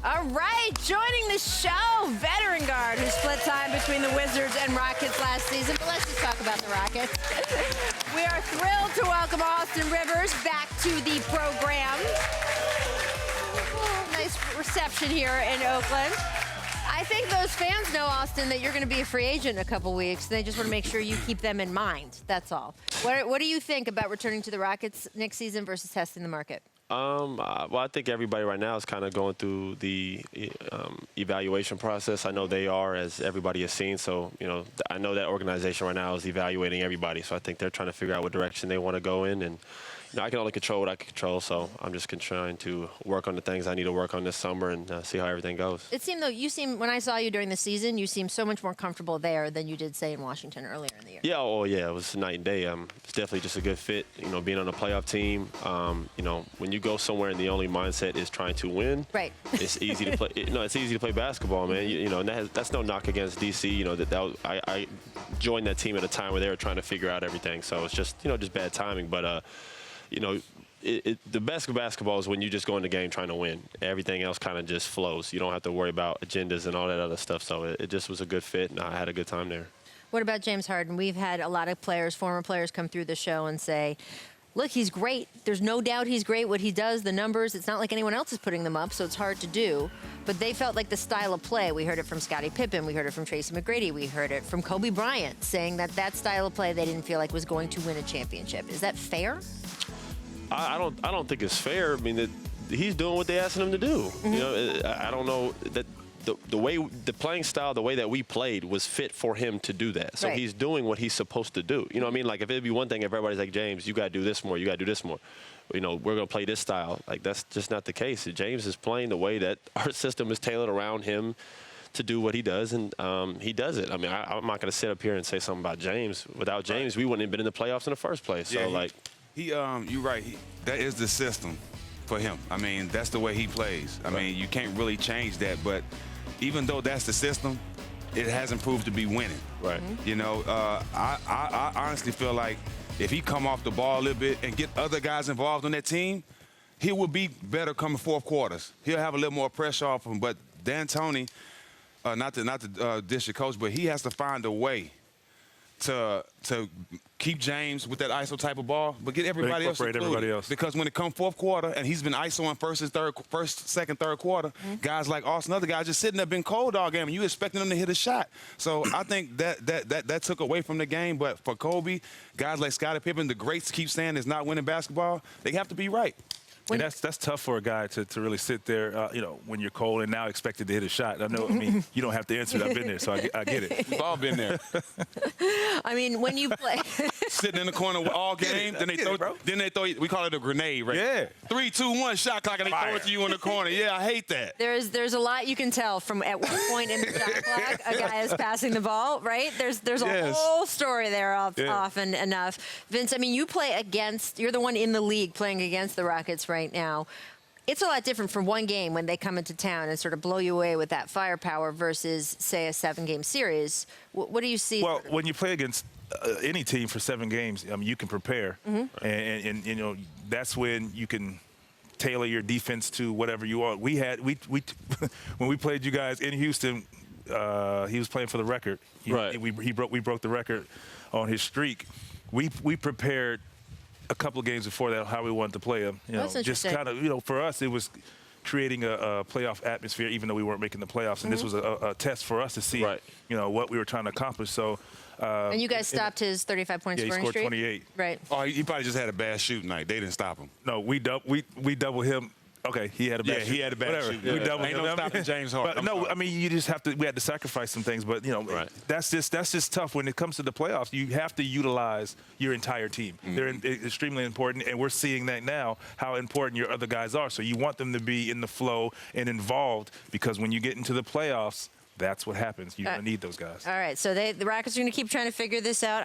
All right, joining the show, veteran guard who split time between the Wizards and Rockets last season. But let's just talk about the Rockets. We are thrilled to welcome Austin Rivers back to the program. Nice reception here in Oakland. I think those fans know, Austin, that you're going to be a free agent in a couple weeks. They just want to make sure you keep them in mind. That's all. What do you think about returning to the Rockets next season versus testing the market? Well, I think everybody right now is kind of going through the evaluation process. I know they are, as everybody has seen. So, I know that organization right now is evaluating everybody. So I think they're trying to figure out what direction they want to go in. And I can only control what I can control. So I'm just trying to work on the things I need to work on this summer and see how everything goes. It seemed, though, when I saw you during the season, you seemed so much more comfortable there than you did, say, in Washington earlier in the year. Yeah, it was night and day. It's definitely just a good fit, being on a playoff team. When you go somewhere and the only mindset is trying to win, right? It's easy to play. It's easy to play basketball, man. And that's no knock against DC. I joined that team at a time where they were trying to figure out everything. So it's just bad timing. But the best of basketball is when you just go in the game trying to win. Everything else kind of just flows. You don't have to worry about agendas and all that other stuff. So it just was a good fit, and I had a good time there. What about James Harden? We've had a lot of former players come through the show and say, look, he's great. There's no doubt he's great. What he does, the numbers, it's not like anyone else is putting them up, so it's hard to do. But they felt like the style of play. We heard it from Scottie Pippen. We heard it from Tracy McGrady. We heard it from Kobe Bryant, saying that style of play they didn't feel like was going to win a championship. Is that fair? I don't think it's fair. I mean, he's doing what they asking him to do. Mm-hmm. I don't know that the way the playing style, the way that we played, was fit for him to do that. So right. He's doing what he's supposed to do. You know what I mean? Like, if it'd be one thing if everybody's like, James, you got to do this more, you got to do this more. We're going to play this style. Like, that's just not the case. James is playing the way that our system is tailored around him to do what he does, and he does it. I mean, I'm not going to sit up here and say something about James. Without James, we wouldn't have been in the playoffs in the first place. So, you're right. That is the system for him. I mean, that's the way he plays. I mean, you can't really change that. But even though that's the system, it hasn't proved to be winning. Right. I honestly feel like if he come off the ball a little bit and get other guys involved on that team, he will be better coming fourth quarters. He'll have a little more pressure off him. But D'Antoni, not to dish your coach, but he has to find a way to keep James with that ISO type of ball, but get everybody else included. Because when it comes fourth quarter, and he's been ISOing first, second, third quarter, guys like Austin, other guys just sitting there being cold all game, and you expecting them to hit a shot. So I think that took away from the game. But for Kobe, guys like Scottie Pippen, the greats keep saying is not winning basketball. They have to be right. And that's tough for a guy to really sit there, when you're cold and now expected to hit a shot. I mean, you don't have to answer it. I've been there, so I get it. We've all been there. I mean, when you play. Sitting in the corner all game, then they throw we call it a grenade, right? Yeah. 3, 2, 1, shot clock, and they throw it to you in the corner. Yeah, I hate that. There's a lot you can tell from at what point in the shot clock a guy is passing the ball, right? There's a whole story there often enough. Vince, I mean, you're the one in the league playing against the Rockets right now. It's a lot different from one game when they come into town and sort of blow you away with that firepower versus, say, a 7-game series. What do you see? Well, when you play against any team for 7 games, I mean, you can prepare, and that's when you can tailor your defense to whatever you want. We when we played you guys in Houston, he was playing for the record. We broke the record on his streak. We prepared a couple of games before that how we wanted to play him. Just kind of, for us, it was creating a playoff atmosphere, even though we weren't making the playoffs. And this was a test for us to see, what we were trying to accomplish. So. And you guys stopped his 35-point scoring streak? He scored 28. Right. Oh, he probably just had a bad shooting night. They didn't stop him. No, we double him. Okay, he had a bad shoot. He had a bad shoot. We double him. Ain't no stopping James Harden. But no, I mean, you just have to. We had to sacrifice some things, but that's just tough when it comes to the playoffs. You have to utilize your entire team. They're extremely important, and we're seeing that now how important your other guys are. So you want them to be in the flow and involved, because when you get into the playoffs, that's what happens. You're going to need those guys. All right, so the Rockets are going to keep trying to figure this out.